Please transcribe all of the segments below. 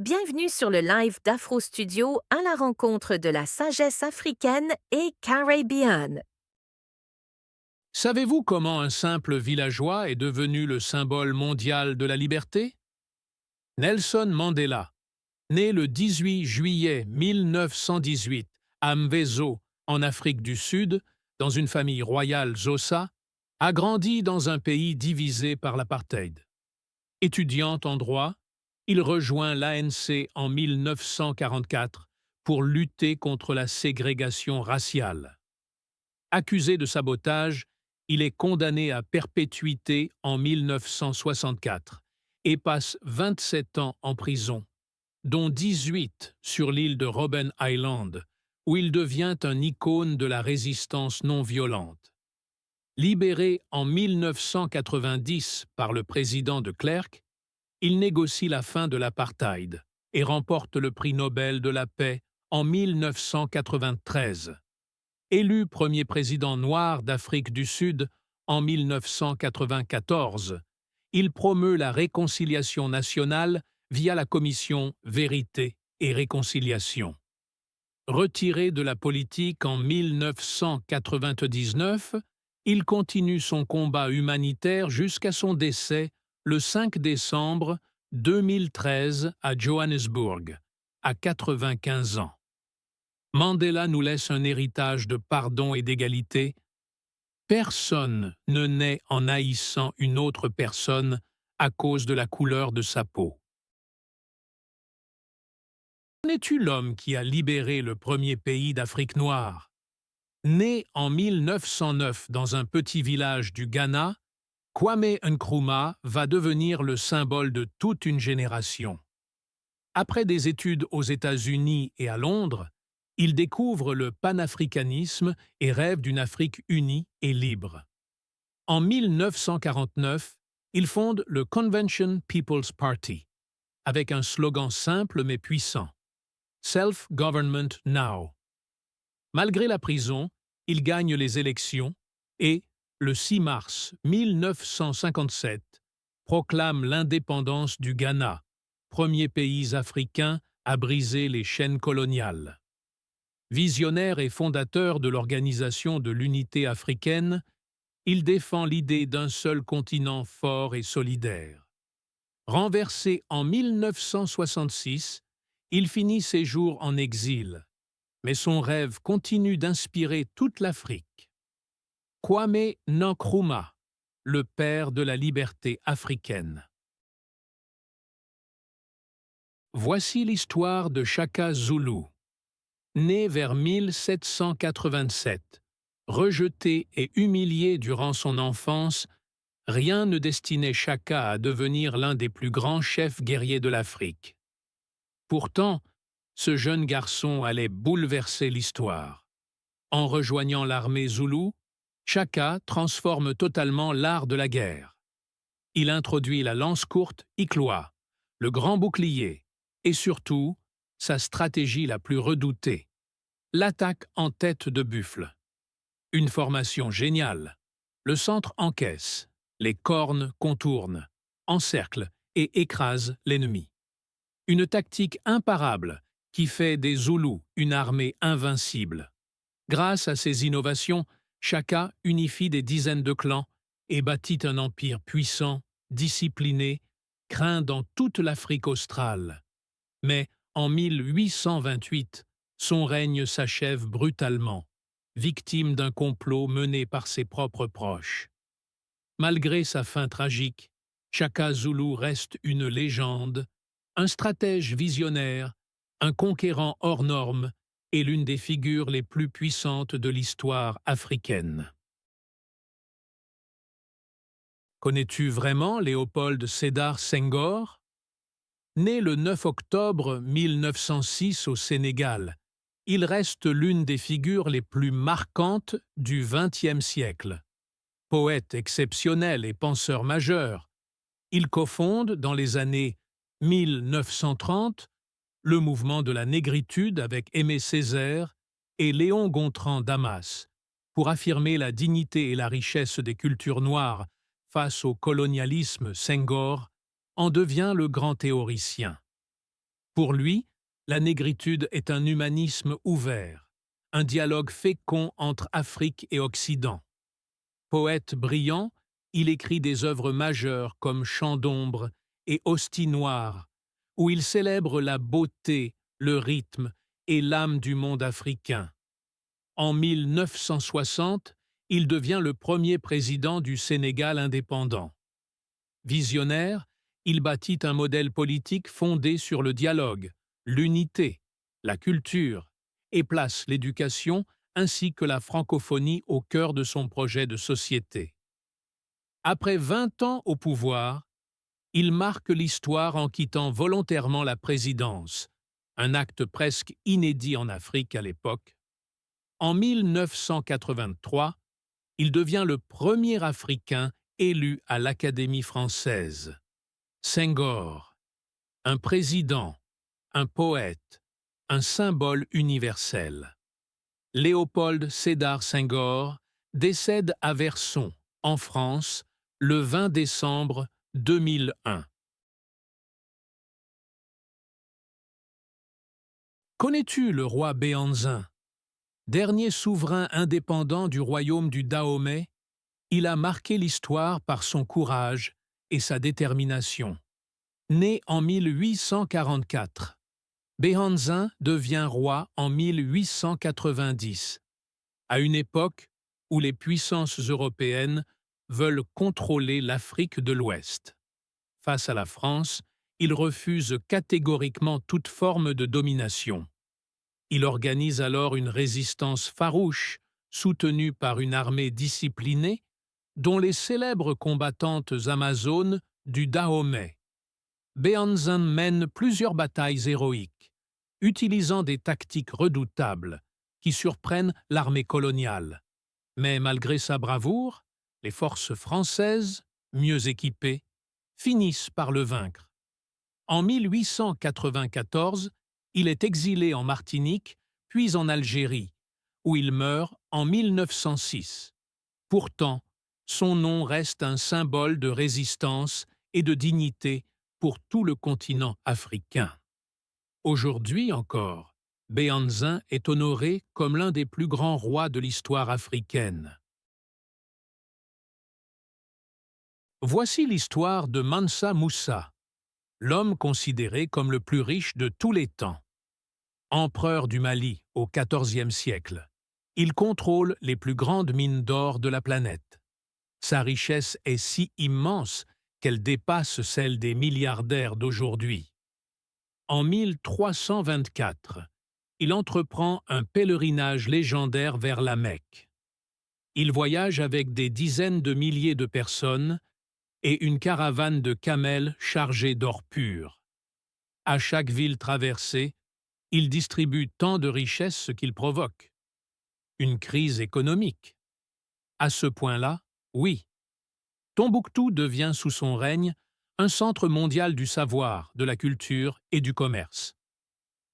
Bienvenue sur le live d'Afro Studio à la rencontre de la sagesse africaine et caribéenne. Savez-vous comment un simple villageois est devenu le symbole mondial de la liberté? Nelson Mandela, né le 18 juillet 1918 à Mvezo, en Afrique du Sud, dans une famille royale Xhosa, a grandi dans un pays divisé par l'apartheid. Étudiant en droit, il rejoint l'ANC en 1944 pour lutter contre la ségrégation raciale. Accusé de sabotage, il est condamné à perpétuité en 1964 et passe 27 ans en prison, dont 18 sur l'île de Robben Island, où il devient un icône de la résistance non violente. Libéré en 1990 par le président de Klerk, il négocie la fin de l'apartheid et remporte le prix Nobel de la paix en 1993. Élu premier président noir d'Afrique du Sud en 1994, il promeut la réconciliation nationale via la commission Vérité et Réconciliation. Retiré de la politique en 1999, il continue son combat humanitaire jusqu'à son décès le 5 décembre 2013 à Johannesburg, à 95 ans. Mandela nous laisse un héritage de pardon et d'égalité. Personne ne naît en haïssant une autre personne à cause de la couleur de sa peau. Connais-tu l'homme qui a libéré le premier pays d'Afrique noire? Né en 1909 dans un petit village du Ghana, Kwame Nkrumah va devenir le symbole de toute une génération. Après des études aux États-Unis et à Londres, il découvre le panafricanisme et rêve d'une Afrique unie et libre. En 1949, il fonde le Convention People's Party, avec un slogan simple mais puissant: Self-Government Now. Malgré la prison, il gagne les élections et, le 6 mars 1957, proclame l'indépendance du Ghana, premier pays africain à briser les chaînes coloniales. Visionnaire et fondateur de l'Organisation de l'Unité africaine, il défend l'idée d'un seul continent fort et solidaire. Renversé en 1966, il finit ses jours en exil, mais son rêve continue d'inspirer toute l'Afrique. Kwame Nkrumah, le père de la liberté africaine. Voici l'histoire de Shaka Zulu. Né vers 1787, rejeté et humilié durant son enfance, rien ne destinait Shaka à devenir l'un des plus grands chefs guerriers de l'Afrique. Pourtant, ce jeune garçon allait bouleverser l'histoire. En rejoignant l'armée zoulou, Shaka transforme totalement l'art de la guerre. Il introduit la lance courte Ikloa, le grand bouclier, et surtout, sa stratégie la plus redoutée: l'attaque en tête de buffle. Une formation géniale. Le centre encaisse, les cornes contournent, encerclent et écrasent l'ennemi. Une tactique imparable qui fait des Zoulous une armée invincible. Grâce à ces innovations, Shaka unifie des dizaines de clans et bâtit un empire puissant, discipliné, craint dans toute l'Afrique australe. Mais en 1828, son règne s'achève brutalement, victime d'un complot mené par ses propres proches. Malgré sa fin tragique, Shaka Zulu reste une légende, un stratège visionnaire, un conquérant hors norme et l'une des figures les plus puissantes de l'histoire africaine. Connais-tu vraiment Léopold Sédar Senghor? Né le 9 octobre 1906 au Sénégal, il reste l'une des figures les plus marquantes du XXe siècle. Poète exceptionnel et penseur majeur, il cofonde dans les années 1930 le mouvement de la négritude avec Aimé Césaire et Léon Gontran Damas pour affirmer la dignité et la richesse des cultures noires face au colonialisme. Senghor en devient le grand théoricien. Pour lui, la négritude est un humanisme ouvert, un dialogue fécond entre Afrique et Occident. Poète brillant, il écrit des œuvres majeures comme Chants d'ombre et Hostie noire, où il célèbre la beauté, le rythme et l'âme du monde africain. En 1960, il devient le premier président du Sénégal indépendant. Visionnaire, il bâtit un modèle politique fondé sur le dialogue, l'unité, la culture, et place l'éducation ainsi que la francophonie au cœur de son projet de société. Après 20 ans au pouvoir, il marque l'histoire en quittant volontairement la présidence, un acte presque inédit en Afrique à l'époque. En 1983, il devient le premier Africain élu à l'Académie française. Senghor, un président, un poète, un symbole universel. Léopold Sédar Senghor décède à Verson, en France, le 20 décembre 2001. Connais-tu le roi Béhanzin? Dernier souverain indépendant du royaume du Dahomey, il a marqué l'histoire par son courage et sa détermination. Né en 1844, Béhanzin devient roi en 1890, à une époque où les puissances européennes veulent contrôler l'Afrique de l'Ouest. Face à la France, il refuse catégoriquement toute forme de domination. Il organise alors une résistance farouche, soutenue par une armée disciplinée, dont les célèbres combattantes amazones du Dahomey. Béhanzin mène plusieurs batailles héroïques, utilisant des tactiques redoutables qui surprennent l'armée coloniale. Mais malgré sa bravoure, les forces françaises, mieux équipées, finissent par le vaincre. En 1894, il est exilé en Martinique, puis en Algérie, où il meurt en 1906. Pourtant, son nom reste un symbole de résistance et de dignité pour tout le continent africain. Aujourd'hui encore, Béhanzin est honoré comme l'un des plus grands rois de l'histoire africaine. Voici l'histoire de Mansa Moussa, l'homme considéré comme le plus riche de tous les temps. Empereur du Mali au XIVe siècle, il contrôle les plus grandes mines d'or de la planète. Sa richesse est si immense qu'elle dépasse celle des milliardaires d'aujourd'hui. En 1324, il entreprend un pèlerinage légendaire vers la Mecque. Il voyage avec des dizaines de milliers de personnes et une caravane de camels chargés d'or pur. À chaque ville traversée, il distribue tant de richesses qu'il provoque. Une crise économique. À ce point-là, oui. Tombouctou devient sous son règne un centre mondial du savoir, de la culture et du commerce.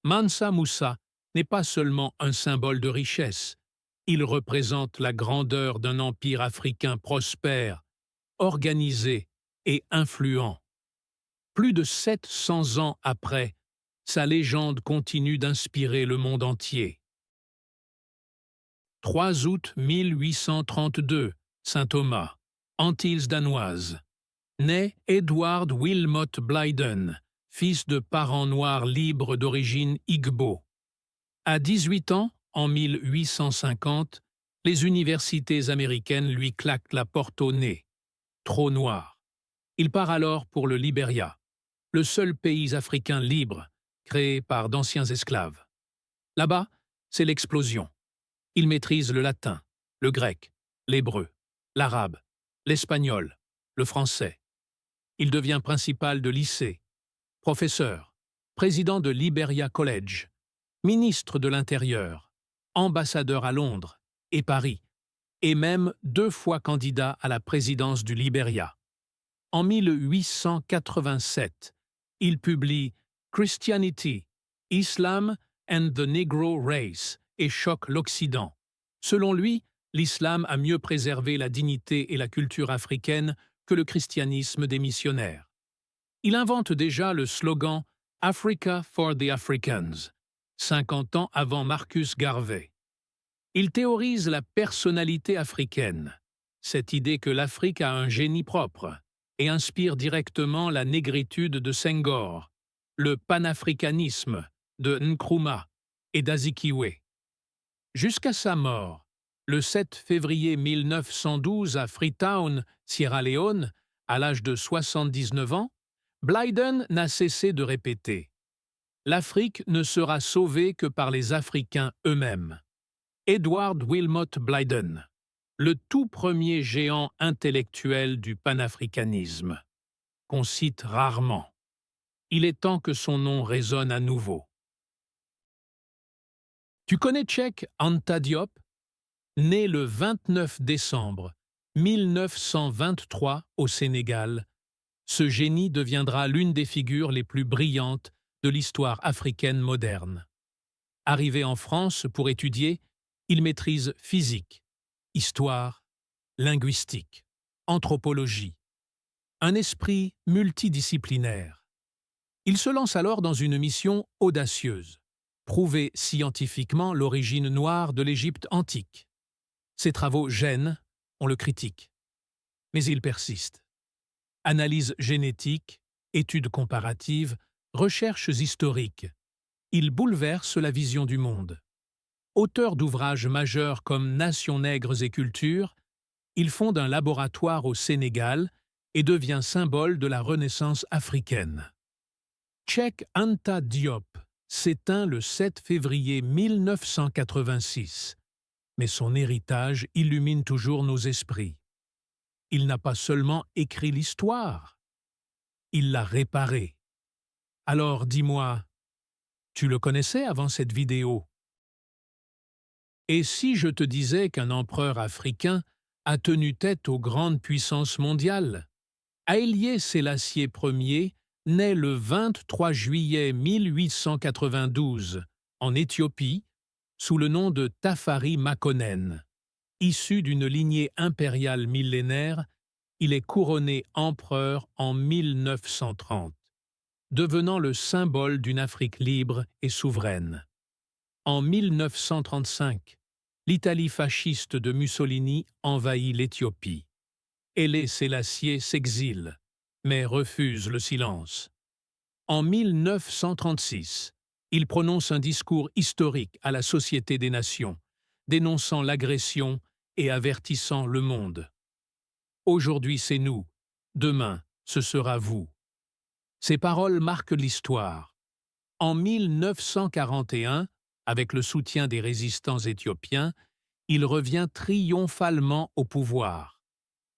Mansa Moussa n'est pas seulement un symbole de richesse, il représente la grandeur d'un empire africain prospère, organisé et influent. Plus de 700 ans après, sa légende continue d'inspirer le monde entier. 3 août 1832, Saint-Thomas, Antilles danoises. Naît Edward Wilmot Blyden, fils de parents noirs libres d'origine Igbo. À 18 ans, en 1850, les universités américaines lui claquent la porte au nez. Trop noir. Il part alors pour le Libéria, le seul pays africain libre, créé par d'anciens esclaves. Là-bas, c'est l'explosion. Il maîtrise le latin, le grec, l'hébreu, l'arabe, l'espagnol, le français. Il devient principal de lycée, professeur, président de Liberia College, ministre de l'Intérieur, ambassadeur à Londres et Paris, et même 2 fois candidat à la présidence du Liberia. En 1887, il publie Christianity, Islam and the Negro Race et choque l'Occident. Selon lui, l'islam a mieux préservé la dignité et la culture africaine que le christianisme des missionnaires. Il invente déjà le slogan Africa for the Africans, 50 ans avant Marcus Garvey. Il théorise la personnalité africaine, cette idée que l'Afrique a un génie propre, et inspire directement la négritude de Senghor, le panafricanisme de Nkrumah et d'Azikiwe. Jusqu'à sa mort, le 7 février 1912 à Freetown, Sierra Leone, à l'âge de 79 ans, Blyden n'a cessé de répéter « L'Afrique ne sera sauvée que par les Africains eux-mêmes ». Edward Wilmot Blyden, le tout premier géant intellectuel du panafricanisme, qu'on cite rarement. Il est temps que son nom résonne à nouveau. Tu connais Cheikh Anta Diop? Né le 29 décembre 1923 au Sénégal, ce génie deviendra l'une des figures les plus brillantes de l'histoire africaine moderne. Arrivé en France pour étudier, il maîtrise physique, histoire, linguistique, anthropologie. Un esprit multidisciplinaire. Il se lance alors dans une mission audacieuse, prouver scientifiquement l'origine noire de l'Égypte antique. Ses travaux gênent, on le critique. Mais il persiste. Analyse génétique, études comparatives, recherches historiques. Il bouleverse la vision du monde. Auteur d'ouvrages majeurs comme Nations nègres et culture, il fonde un laboratoire au Sénégal et devient symbole de la Renaissance africaine. Cheikh Anta Diop s'éteint le 7 février 1986, mais son héritage illumine toujours nos esprits. Il n'a pas seulement écrit l'histoire, il l'a réparée. Alors dis-moi, tu le connaissais avant cette vidéo? Et si je te disais qu'un empereur africain a tenu tête aux grandes puissances mondiales? Haïlé Sélassié Ier naît le 23 juillet 1892 en Éthiopie sous le nom de Tafari Makonnen. Issu d'une lignée impériale millénaire, il est couronné empereur en 1930, devenant le symbole d'une Afrique libre et souveraine. En 1935, l'Italie fasciste de Mussolini envahit l'Éthiopie. Haïlé Sélassié s'exile, mais refuse le silence. En 1936, il prononce un discours historique à la Société des Nations, dénonçant l'agression et avertissant le monde. Aujourd'hui c'est nous, demain ce sera vous. Ces paroles marquent l'histoire. En 1941, avec le soutien des résistants éthiopiens, il revient triomphalement au pouvoir.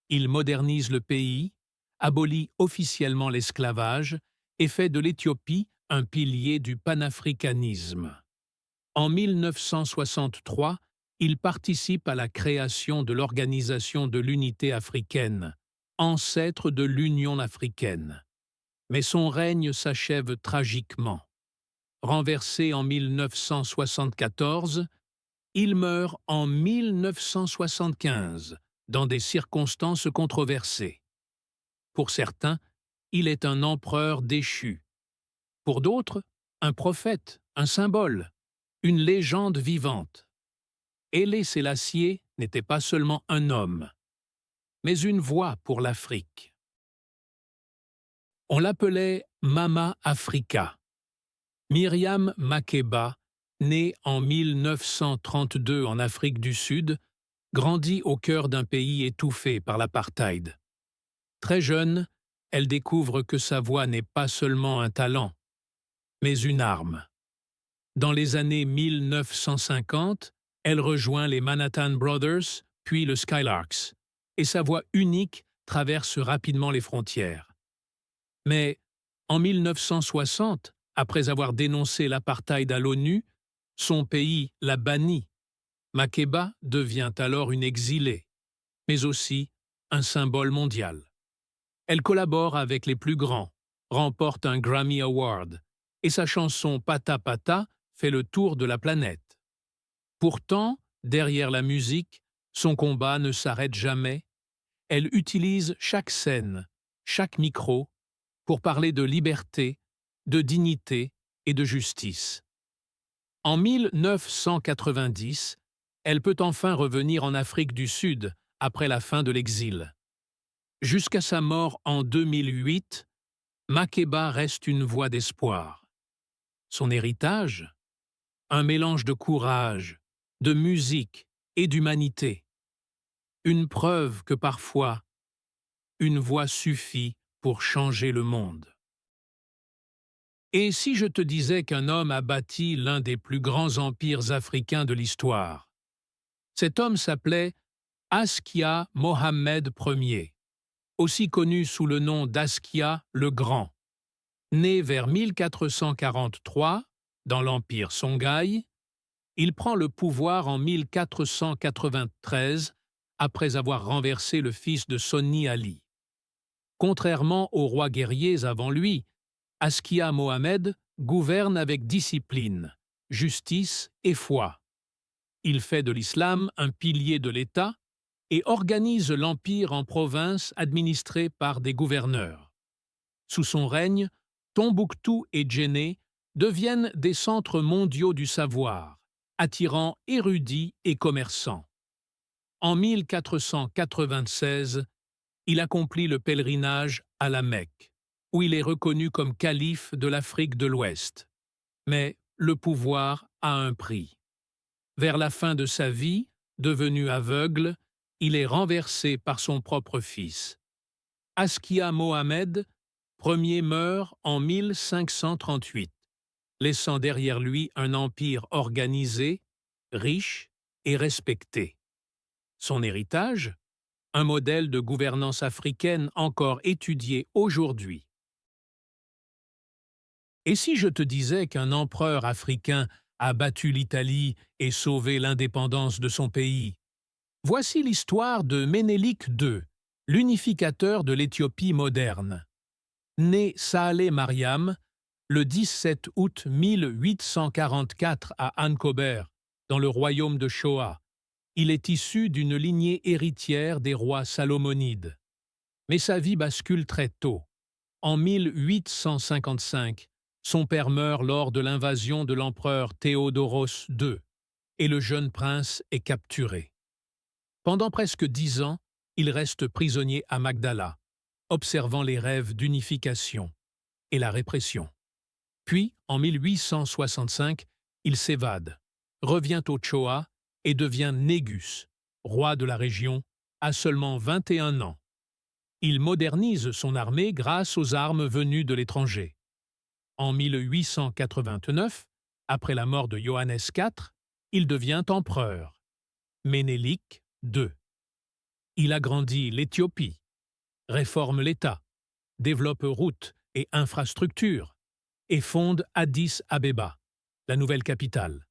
Il modernise le pays, abolit officiellement l'esclavage et fait de l'Éthiopie un pilier du panafricanisme. En 1963, il participe à la création de l'Organisation de l'Unité africaine, ancêtre de l'Union africaine. Mais son règne s'achève tragiquement. Renversé en 1974, il meurt en 1975 dans des circonstances controversées. Pour certains, il est un empereur déchu. Pour d'autres, un prophète, un symbole, une légende vivante. Haïlé Sélassié n'était pas seulement un homme, mais une voix pour l'Afrique. On l'appelait Mama Africa. Myriam Makeba, née en 1932 en Afrique du Sud, grandit au cœur d'un pays étouffé par l'apartheid. Très jeune, elle découvre que sa voix n'est pas seulement un talent, mais une arme. Dans les années 1950, elle rejoint les Manhattan Brothers, puis le Skylarks, et sa voix unique traverse rapidement les frontières. Mais en 1960, après avoir dénoncé l'apartheid à l'ONU, son pays l'a bannie. Makeba devient alors une exilée, mais aussi un symbole mondial. Elle collabore avec les plus grands, remporte un Grammy Award, et sa chanson Pata Pata fait le tour de la planète. Pourtant, derrière la musique, son combat ne s'arrête jamais. Elle utilise chaque scène, chaque micro, pour parler de liberté, de dignité et de justice. En 1990, elle peut enfin revenir en Afrique du Sud après la fin de l'exil. Jusqu'à sa mort en 2008, Makeba reste une voix d'espoir. Son héritage? Un mélange de courage, de musique et d'humanité. Une preuve que parfois, une voix suffit pour changer le monde. Et si je te disais qu'un homme a bâti l'un des plus grands empires africains de l'histoire? Cet homme s'appelait Askia Mohammed Ier, aussi connu sous le nom d'Askia le Grand. Né vers 1443 dans l'empire Songhai, il prend le pouvoir en 1493 après avoir renversé le fils de Sonni Ali. Contrairement aux rois guerriers avant lui, Askia Mohammed gouverne avec discipline, justice et foi. Il fait de l'islam un pilier de l'État et organise l'empire en provinces administrées par des gouverneurs. Sous son règne, Tombouctou et Djenné deviennent des centres mondiaux du savoir, attirant érudits et commerçants. En 1496, il accomplit le pèlerinage à la Mecque, où il est reconnu comme calife de l'Afrique de l'Ouest. Mais le pouvoir a un prix. Vers la fin de sa vie, devenu aveugle, il est renversé par son propre fils. Askia Mohammed Ier meurt en 1538, laissant derrière lui un empire organisé, riche et respecté. Son héritage? Un modèle de gouvernance africaine encore étudié aujourd'hui. Et si je te disais qu'un empereur africain a battu l'Italie et sauvé l'indépendance de son pays? Voici l'histoire de Ménélique II, l'unificateur de l'Éthiopie moderne. Né Saale Mariam le 17 août 1844 à Ankober, dans le royaume de Shoa, il est issu d'une lignée héritière des rois salomonides. Mais sa vie bascule très tôt. En 1855, son père meurt lors de l'invasion de l'empereur Théodoros II, et le jeune prince est capturé. Pendant presque 10 ans, il reste prisonnier à Magdala, observant les rêves d'unification et la répression. Puis, en 1865, il s'évade, revient au Choa et devient Négus, roi de la région, à seulement 21 ans. Il modernise son armée grâce aux armes venues de l'étranger. En 1889, après la mort de Johannes IV, il devient empereur, Ménélique II. Il agrandit l'Éthiopie, réforme l'État, développe routes et infrastructures, et fonde Addis Abeba, la nouvelle capitale.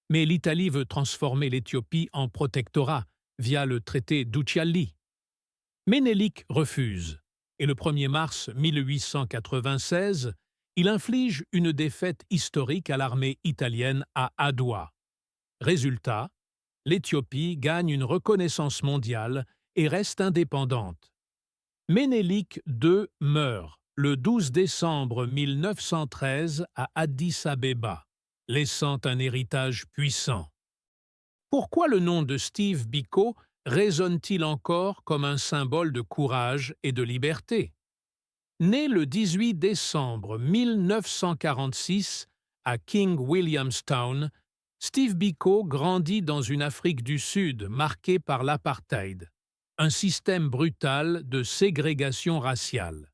Mais l'Italie veut transformer l'Éthiopie en protectorat via le traité d'Ucciali. Ménélique refuse, et le 1er mars 1896, il inflige une défaite historique à l'armée italienne à Adoua. Résultat, l'Éthiopie gagne une reconnaissance mondiale et reste indépendante. Ménélique II meurt le 12 décembre 1913 à Addis Abeba, laissant un héritage puissant. Pourquoi le nom de Steve Biko résonne-t-il encore comme un symbole de courage et de liberté? Né le 18 décembre 1946 à King Williamstown, Steve Biko grandit dans une Afrique du Sud marquée par l'apartheid, un système brutal de ségrégation raciale.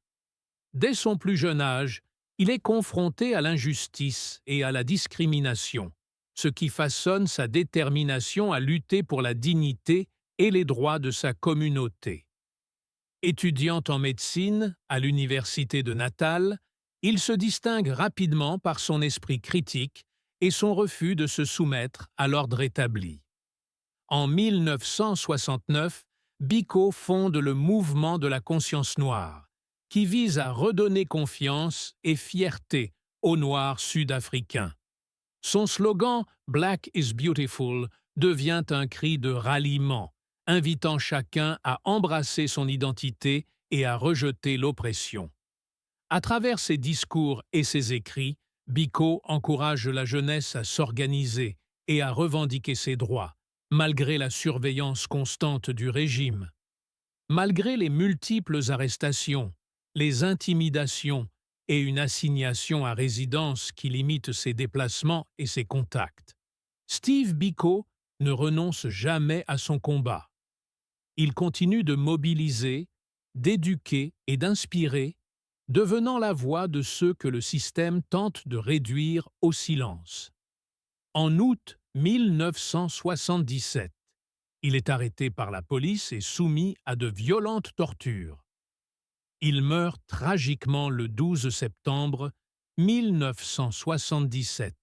Dès son plus jeune âge, il est confronté à l'injustice et à la discrimination, ce qui façonne sa détermination à lutter pour la dignité et les droits de sa communauté. Étudiant en médecine à l'université de Natal, il se distingue rapidement par son esprit critique et son refus de se soumettre à l'ordre établi. En 1969, Biko fonde le mouvement de la conscience noire, qui vise à redonner confiance et fierté aux Noirs sud-africains. Son slogan « Black is Beautiful » devient un cri de ralliement, invitant chacun à embrasser son identité et à rejeter l'oppression. À travers ses discours et ses écrits, Biko encourage la jeunesse à s'organiser et à revendiquer ses droits, malgré la surveillance constante du régime. Malgré les multiples arrestations, les intimidations et une assignation à résidence qui limite ses déplacements et ses contacts, Steve Biko ne renonce jamais à son combat. Il continue de mobiliser, d'éduquer et d'inspirer, devenant la voix de ceux que le système tente de réduire au silence. En août 1977, il est arrêté par la police et soumis à de violentes tortures. Il meurt tragiquement le 12 septembre 1977,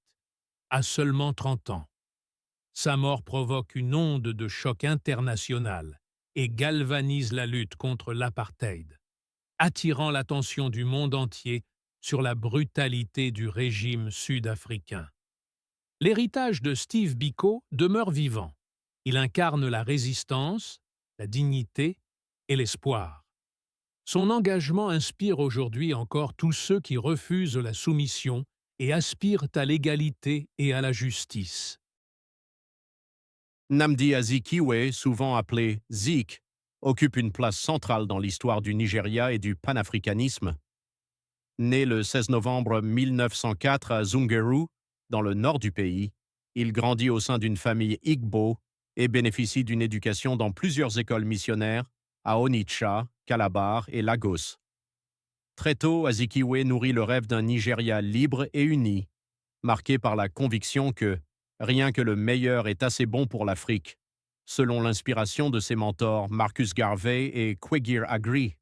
à seulement 30 ans. Sa mort provoque une onde de choc international et galvanise la lutte contre l'apartheid, attirant l'attention du monde entier sur la brutalité du régime sud-africain. L'héritage de Steve Biko demeure vivant. Il incarne la résistance, la dignité et l'espoir. Son engagement inspire aujourd'hui encore tous ceux qui refusent la soumission et aspirent à l'égalité et à la justice. Nnamdi Azikiwe, souvent appelé Zik, occupe une place centrale dans l'histoire du Nigeria et du panafricanisme. Né le 16 novembre 1904 à Zungeru, dans le nord du pays, il grandit au sein d'une famille Igbo et bénéficie d'une éducation dans plusieurs écoles missionnaires à Onitsha, Calabar et Lagos. Très tôt, Azikiwe nourrit le rêve d'un Nigeria libre et uni, marqué par la conviction que rien que le meilleur est assez bon pour l'Afrique, selon l'inspiration de ses mentors Marcus Garvey et Kwegir Agri.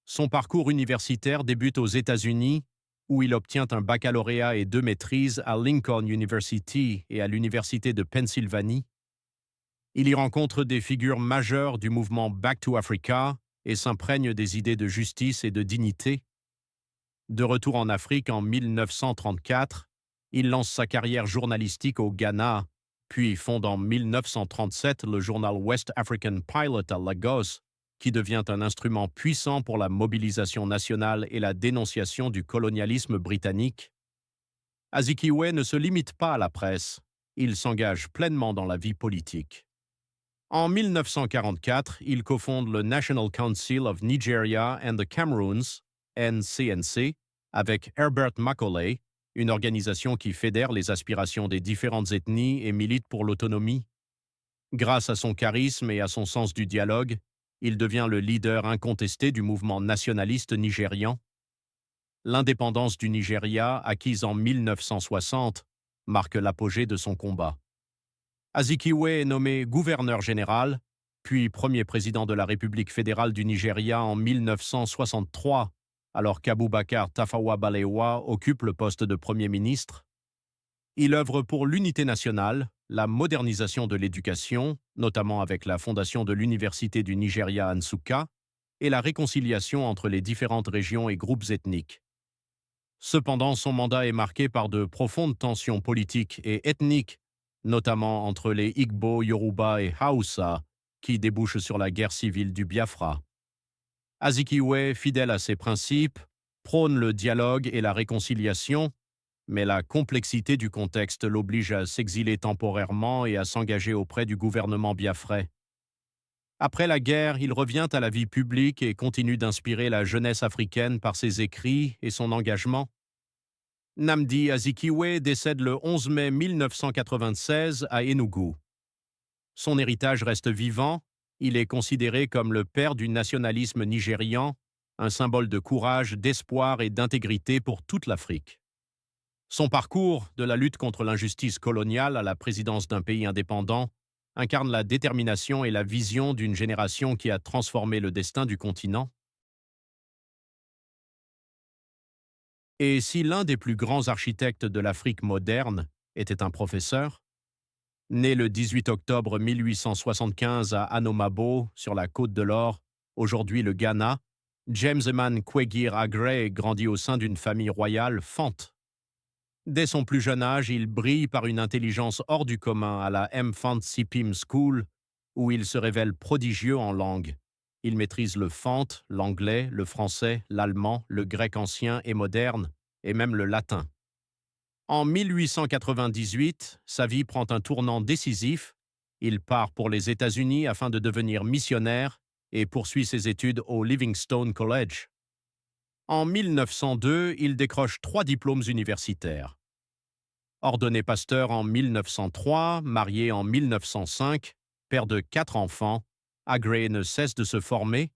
Son parcours universitaire débute aux États-Unis, où il obtient un baccalauréat et 2 maîtrises à Lincoln University et à l'Université de Pennsylvanie. Il y rencontre des figures majeures du mouvement Back to Africa et s'imprègne des idées de justice et de dignité. De retour en Afrique en 1934, il lance sa carrière journalistique au Ghana, puis fonde en 1937 le journal West African Pilot à Lagos, qui devient un instrument puissant pour la mobilisation nationale et la dénonciation du colonialisme britannique. Azikiwe ne se limite pas à la presse, il s'engage pleinement dans la vie politique. En 1944, il cofonde le National Council of Nigeria and the Cameroons, NCNC, avec Herbert Macaulay, une organisation qui fédère les aspirations des différentes ethnies et milite pour l'autonomie. Grâce à son charisme et à son sens du dialogue, il devient le leader incontesté du mouvement nationaliste nigérian. L'indépendance du Nigeria, acquise en 1960, marque l'apogée de son combat. Azikiwe est nommé gouverneur général, puis premier président de la République fédérale du Nigeria en 1963, alors qu'Abubakar Tafawa Balewa occupe le poste de Premier ministre. Il œuvre pour l'unité nationale, la modernisation de l'éducation, notamment avec la fondation de l'Université du Nigeria à Nsukka, et la réconciliation entre les différentes régions et groupes ethniques. Cependant, son mandat est marqué par de profondes tensions politiques et ethniques, notamment entre les Igbo, Yoruba et Hausa, qui débouchent sur la guerre civile du Biafra. Azikiwe, fidèle à ses principes, prône le dialogue et la réconciliation, mais la complexité du contexte l'oblige à s'exiler temporairement et à s'engager auprès du gouvernement biafrais. Après la guerre, il revient à la vie publique et continue d'inspirer la jeunesse africaine par ses écrits et son engagement. Nnamdi Azikiwe décède le 11 mai 1996 à Enugu. Son héritage reste vivant, il est considéré comme le père du nationalisme nigérian, un symbole de courage, d'espoir et d'intégrité pour toute l'Afrique. Son parcours, de la lutte contre l'injustice coloniale à la présidence d'un pays indépendant, incarne la détermination et la vision d'une génération qui a transformé le destin du continent. Et si l'un des plus grands architectes de l'Afrique moderne était un professeur, né le 18 octobre 1875 à Anomabo, sur la Côte de l'Or, aujourd'hui le Ghana, James Eman Kwegir Agre grandit au sein d'une famille royale fante. Dès son plus jeune âge, il brille par une intelligence hors du commun à la Mfant Sipim School, où il se révèle prodigieux en langue. Il maîtrise le fante, l'anglais, le français, l'allemand, le grec ancien et moderne, et même le latin. En 1898, sa vie prend un tournant décisif. Il part pour les États-Unis afin de devenir missionnaire et poursuit ses études au Livingstone College. En 1902, il décroche 3 diplômes universitaires. Ordonné pasteur en 1903, marié en 1905, père de 4 enfants, Aggrey ne cesse de se former.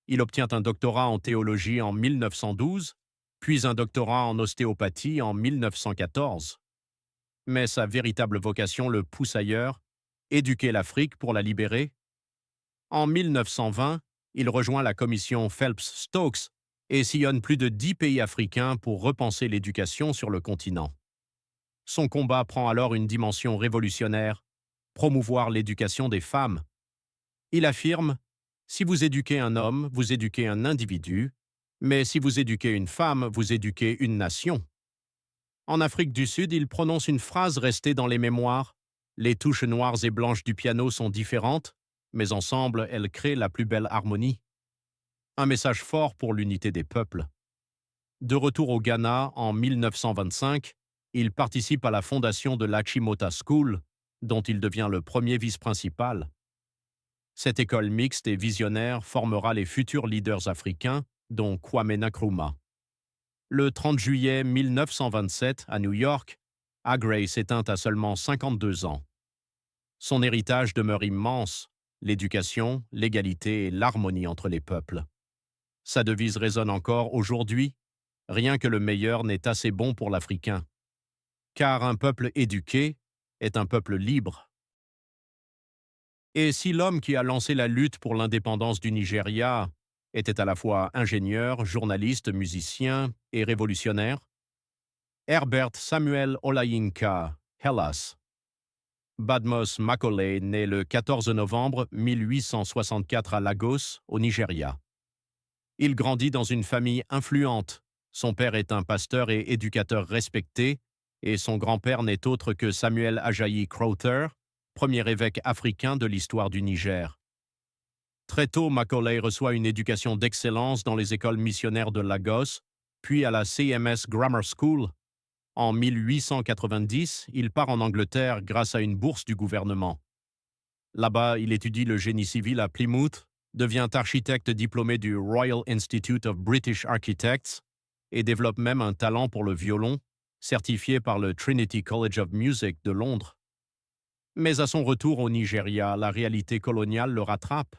Il obtient un doctorat en théologie en 1912, puis un doctorat en ostéopathie en 1914. Mais sa véritable vocation le pousse ailleurs, éduquer l'Afrique pour la libérer. En 1920, il rejoint la commission Phelps-Stokes et sillonne plus de 10 pays africains pour repenser l'éducation sur le continent. Son combat prend alors une dimension révolutionnaire, promouvoir l'éducation des femmes. Il affirme « Si vous éduquez un homme, vous éduquez un individu, mais si vous éduquez une femme, vous éduquez une nation. » En Afrique du Sud, il prononce une phrase restée dans les mémoires. Les touches noires et blanches du piano sont différentes, mais ensemble, elles créent la plus belle harmonie. Un message fort pour l'unité des peuples. De retour au Ghana en 1925, il participe à la fondation de l'Achimota School, dont il devient le premier vice-principal. Cette école mixte et visionnaire formera les futurs leaders africains, dont Kwame Nkrumah. Le 30 juillet 1927, à New York, Aggrey s'éteint à seulement 52 ans. Son héritage demeure immense, l'éducation, l'égalité et l'harmonie entre les peuples. Sa devise résonne encore aujourd'hui, « Rien que le meilleur n'est assez bon pour l'Africain ». Car un peuple éduqué est un peuple libre. Et si l'homme qui a lancé la lutte pour l'indépendance du Nigeria était à la fois ingénieur, journaliste, musicien et révolutionnaire? Herbert Samuel Olayinka, Hellas. Badmus Macaulay naît le 14 novembre 1864 à Lagos, au Nigeria. Il grandit dans une famille influente. Son père est un pasteur et éducateur respecté, et son grand-père n'est autre que Samuel Ajayi Crowther, premier évêque africain de l'histoire du Niger. Très tôt, Macaulay reçoit une éducation d'excellence dans les écoles missionnaires de Lagos, puis à la CMS Grammar School. En 1890, il part en Angleterre grâce à une bourse du gouvernement. Là-bas, il étudie le génie civil à Plymouth, devient architecte diplômé du Royal Institute of British Architects et développe même un talent pour le violon, certifié par le Trinity College of Music de Londres. Mais à son retour au Nigeria, la réalité coloniale le rattrape.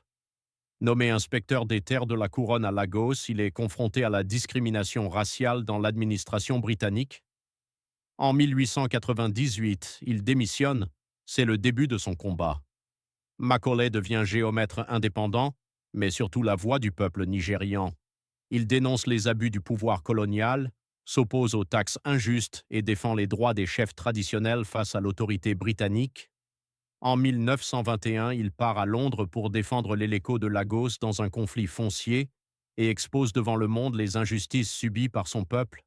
Nommé inspecteur des terres de la couronne à Lagos, il est confronté à la discrimination raciale dans l'administration britannique. En 1898, il démissionne, c'est le début de son combat. Macaulay devient géomètre indépendant, mais surtout la voix du peuple nigérian. Il dénonce les abus du pouvoir colonial, s'oppose aux taxes injustes et défend les droits des chefs traditionnels face à l'autorité britannique. En 1921, il part à Londres pour défendre l'Eleko de Lagos dans un conflit foncier et expose devant le monde les injustices subies par son peuple.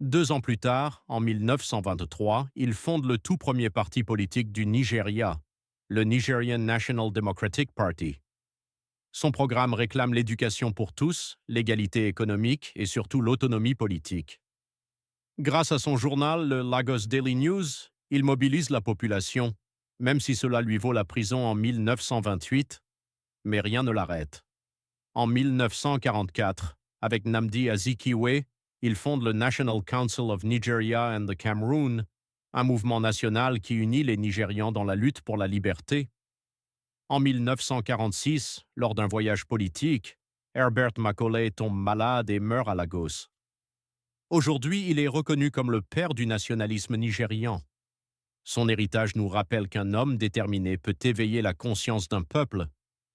2 ans plus tard, en 1923, il fonde le tout premier parti politique du Nigeria, le Nigerian National Democratic Party. Son programme réclame l'éducation pour tous, l'égalité économique et surtout l'autonomie politique. Grâce à son journal, le Lagos Daily News, il mobilise la population, même si cela lui vaut la prison en 1928, mais rien ne l'arrête. En 1944, avec Nnamdi Azikiwe, il fonde le National Council of Nigeria and the Cameroon, un mouvement national qui unit les Nigérians dans la lutte pour la liberté. En 1946, lors d'un voyage politique, Herbert Macaulay tombe malade et meurt à Lagos. Aujourd'hui, il est reconnu comme le père du nationalisme nigérian. Son héritage nous rappelle qu'un homme déterminé peut éveiller la conscience d'un peuple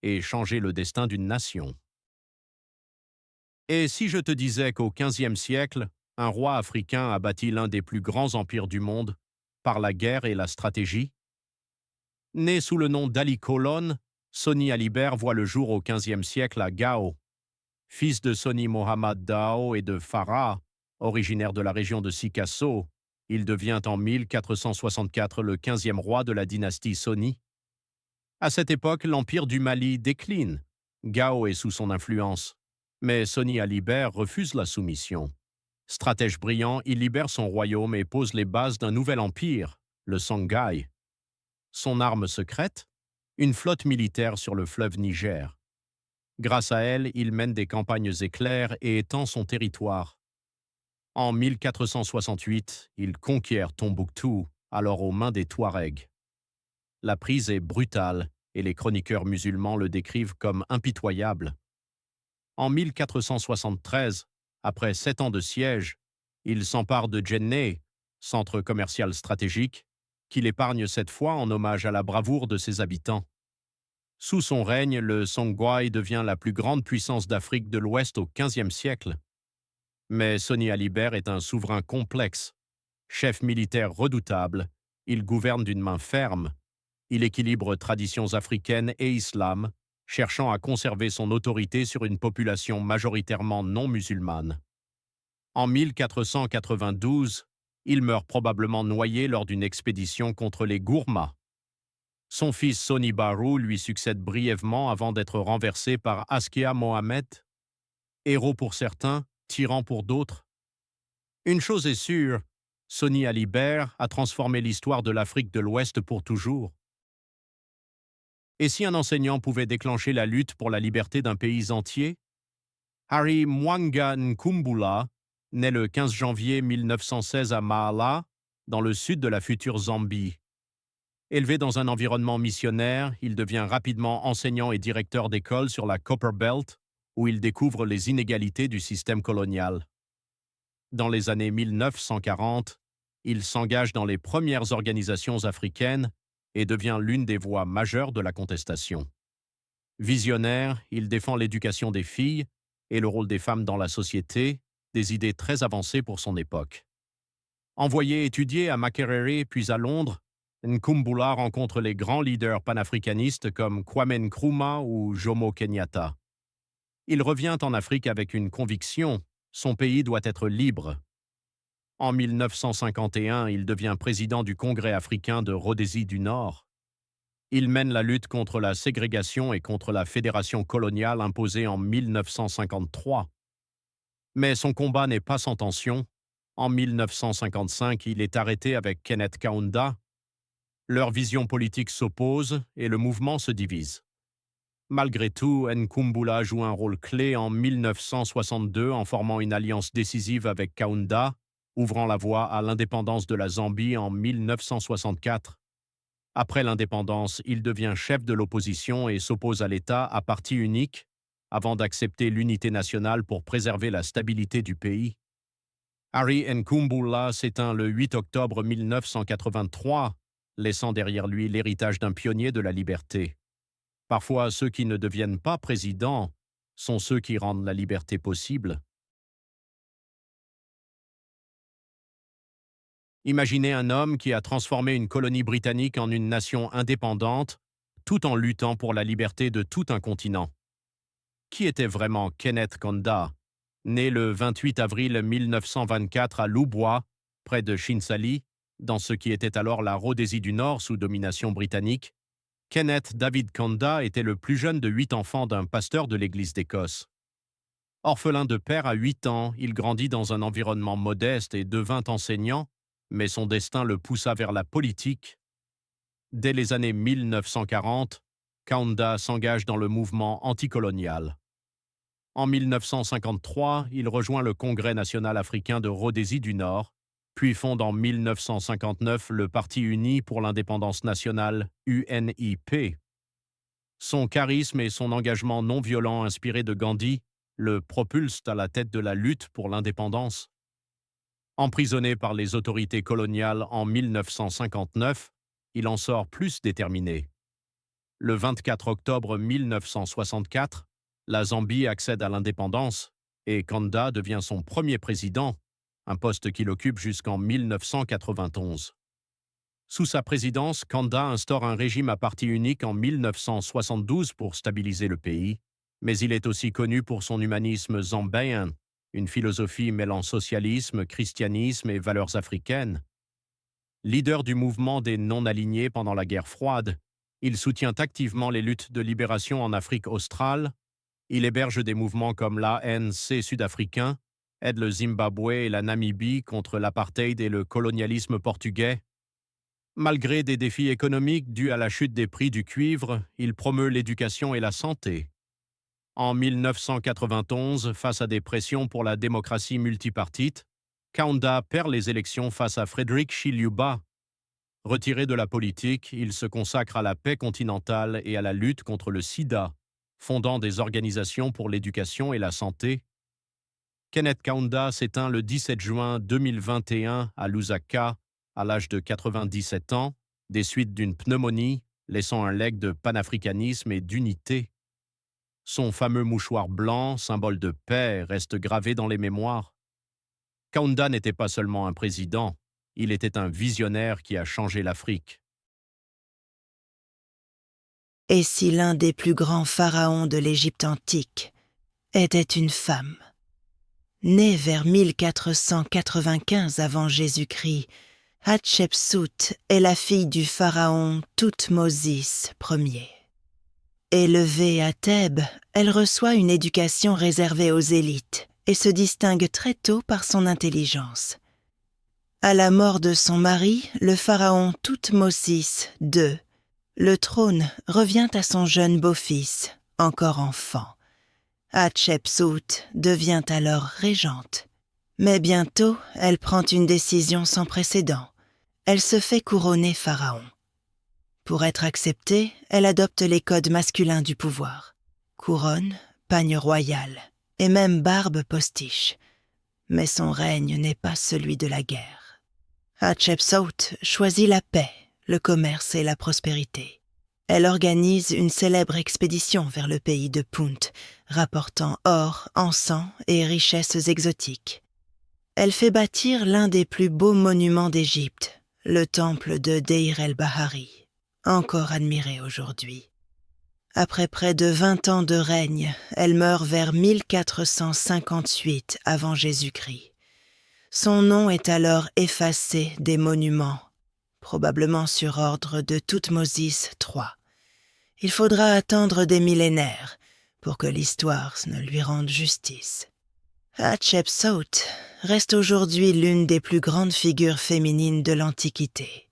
et changer le destin d'une nation. Et si je te disais qu'au XVe siècle, un roi africain a bâti l'un des plus grands empires du monde par la guerre et la stratégie? Né sous le nom d'Ali Kolon, Soni Alibert voit le jour au XVe siècle à Gao. Fils de Soni Mohammad Dao et de Farah, originaire de la région de Sikasso, il devient en 1464 le 15e roi de la dynastie Soni. À cette époque, l'empire du Mali décline Gao est sous son influence, mais Soni Alibert refuse la soumission. Stratège brillant, il libère son royaume et pose les bases d'un nouvel empire, le Songhai. Son arme secrète? Une flotte militaire sur le fleuve Niger. Grâce à elle, il mène des campagnes éclairs et étend son territoire. En 1468, il conquiert Tombouctou, alors aux mains des Touaregs. La prise est brutale et les chroniqueurs musulmans le décrivent comme impitoyable. En 1473, après 7 ans de siège, il s'empare de Djenné, centre commercial stratégique, qu'il épargne cette fois en hommage à la bravoure de ses habitants. Sous son règne, le Songhai devient la plus grande puissance d'Afrique de l'Ouest au XVe siècle. Mais Soni Alibert est un souverain complexe. Chef militaire redoutable, il gouverne d'une main ferme. Il équilibre traditions africaines et islam, cherchant à conserver son autorité sur une population majoritairement non musulmane. En 1492, il meurt probablement noyé lors d'une expédition contre les Gourmas. Son fils Soni Barou lui succède brièvement avant d'être renversé par Askia Mohamed. Héros pour certains, tyran pour d'autres. Une chose est sûre, Soni Alibert a transformé l'histoire de l'Afrique de l'Ouest pour toujours. Et si un enseignant pouvait déclencher la lutte pour la liberté d'un pays entier? Harry Mwanga Nkumbula, né le 15 janvier 1916 à Maala, dans le sud de la future Zambie. Élevé dans un environnement missionnaire, il devient rapidement enseignant et directeur d'école sur la Copper Belt, où il découvre les inégalités du système colonial. Dans les années 1940, il s'engage dans les premières organisations africaines et devient l'une des voix majeures de la contestation. Visionnaire, il défend l'éducation des filles et le rôle des femmes dans la société, des idées très avancées pour son époque. Envoyé étudier à Makerere puis à Londres, Nkumbula rencontre les grands leaders panafricanistes comme Kwame Nkrumah ou Jomo Kenyatta. Il revient en Afrique avec une conviction, son pays doit être libre. En 1951, il devient président du Congrès africain de Rhodésie du Nord. Il mène la lutte contre la ségrégation et contre la fédération coloniale imposée en 1953. Mais son combat n'est pas sans tension. En 1955, il est arrêté avec Kenneth Kaunda. Leurs visions politiques s'opposent et le mouvement se divise. Malgré tout, Nkumbula joue un rôle clé en 1962 en formant une alliance décisive avec Kaunda, ouvrant la voie à l'indépendance de la Zambie en 1964. Après l'indépendance, il devient chef de l'opposition et s'oppose à l'État à parti unique, avant d'accepter l'unité nationale pour préserver la stabilité du pays. Harry Nkumbula s'éteint le 8 octobre 1983, laissant derrière lui l'héritage d'un pionnier de la liberté. Parfois, ceux qui ne deviennent pas présidents sont ceux qui rendent la liberté possible. Imaginez un homme qui a transformé une colonie britannique en une nation indépendante, tout en luttant pour la liberté de tout un continent. Qui était vraiment Kenneth Kaunda, né le 28 avril 1924 à Loubois, près de Chinsali, dans ce qui était alors la Rhodésie du Nord sous domination britannique? Kenneth David Kaunda était le plus jeune de 8 enfants d'un pasteur de l'Église d'Écosse. Orphelin de père à 8 ans, il grandit dans un environnement modeste et devint enseignant, mais son destin le poussa vers la politique. Dès les années 1940, Kaunda s'engage dans le mouvement anticolonial. En 1953, il rejoint le Congrès national africain de Rhodésie du Nord, puis fonde en 1959 le Parti uni pour l'indépendance nationale, UNIP. Son charisme et son engagement non violent inspiré de Gandhi le propulsent à la tête de la lutte pour l'indépendance. Emprisonné par les autorités coloniales en 1959, il en sort plus déterminé. Le 24 octobre 1964, la Zambie accède à l'indépendance et Kaunda devient son premier président, un poste qu'il occupe jusqu'en 1991. Sous sa présidence, Kaunda instaure un régime à parti unique en 1972 pour stabiliser le pays, mais il est aussi connu pour son humanisme zambéen, une philosophie mêlant socialisme, christianisme et valeurs africaines. Leader du mouvement des non-alignés pendant la guerre froide, il soutient activement les luttes de libération en Afrique australe, Il héberge des mouvements comme l'ANC sud-africain, aide le Zimbabwe et la Namibie contre l'apartheid et le colonialisme portugais. Malgré des défis économiques dus à la chute des prix du cuivre, il promeut l'éducation et la santé. En 1991, face à des pressions pour la démocratie multipartite, Kaunda perd les élections face à Frederick Chiluba. Retiré de la politique, il se consacre à la paix continentale et à la lutte contre le sida, fondant des organisations pour l'éducation et la santé. Kenneth Kaunda s'éteint le 17 juin 2021 à Lusaka, à l'âge de 97 ans, des suites d'une pneumonie, laissant un legs de panafricanisme et d'unité. Son fameux mouchoir blanc, symbole de paix, reste gravé dans les mémoires. Kaunda n'était pas seulement un président, il était un visionnaire qui a changé l'Afrique. Et si l'un des plus grands pharaons de l'Égypte antique était une femme? Née vers 1495 avant Jésus-Christ, Hatshepsut est la fille du pharaon Thoutmôsis Ier. Élevée à Thèbes, elle reçoit une éducation réservée aux élites et se distingue très tôt par son intelligence. À la mort de son mari, le pharaon Thoutmôsis II, le trône revient à son jeune beau-fils, encore enfant. Hatshepsut devient alors régente. Mais bientôt, elle prend une décision sans précédent. Elle se fait couronner pharaon. Pour être acceptée, elle adopte les codes masculins du pouvoir. Couronne, pagne royal et même barbe postiche. Mais son règne n'est pas celui de la guerre. Hatshepsut choisit la paix, le commerce et la prospérité. Elle organise une célèbre expédition vers le pays de Punt, rapportant or, encens et richesses exotiques. Elle fait bâtir l'un des plus beaux monuments d'Égypte, le temple de Deir el-Bahari, encore admiré aujourd'hui. Après près de 20 ans de règne, elle meurt vers 1458 avant Jésus-Christ. Son nom est alors effacé des monuments, probablement sur ordre de Thoutmôsis III. Il faudra attendre des millénaires pour que l'histoire ne lui rende justice. Hatshepsut reste aujourd'hui l'une des plus grandes figures féminines de l'Antiquité.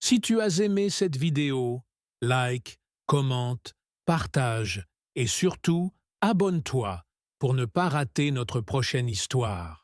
Si tu as aimé cette vidéo, like, commente, partage et surtout, abonne-toi pour ne pas rater notre prochaine histoire.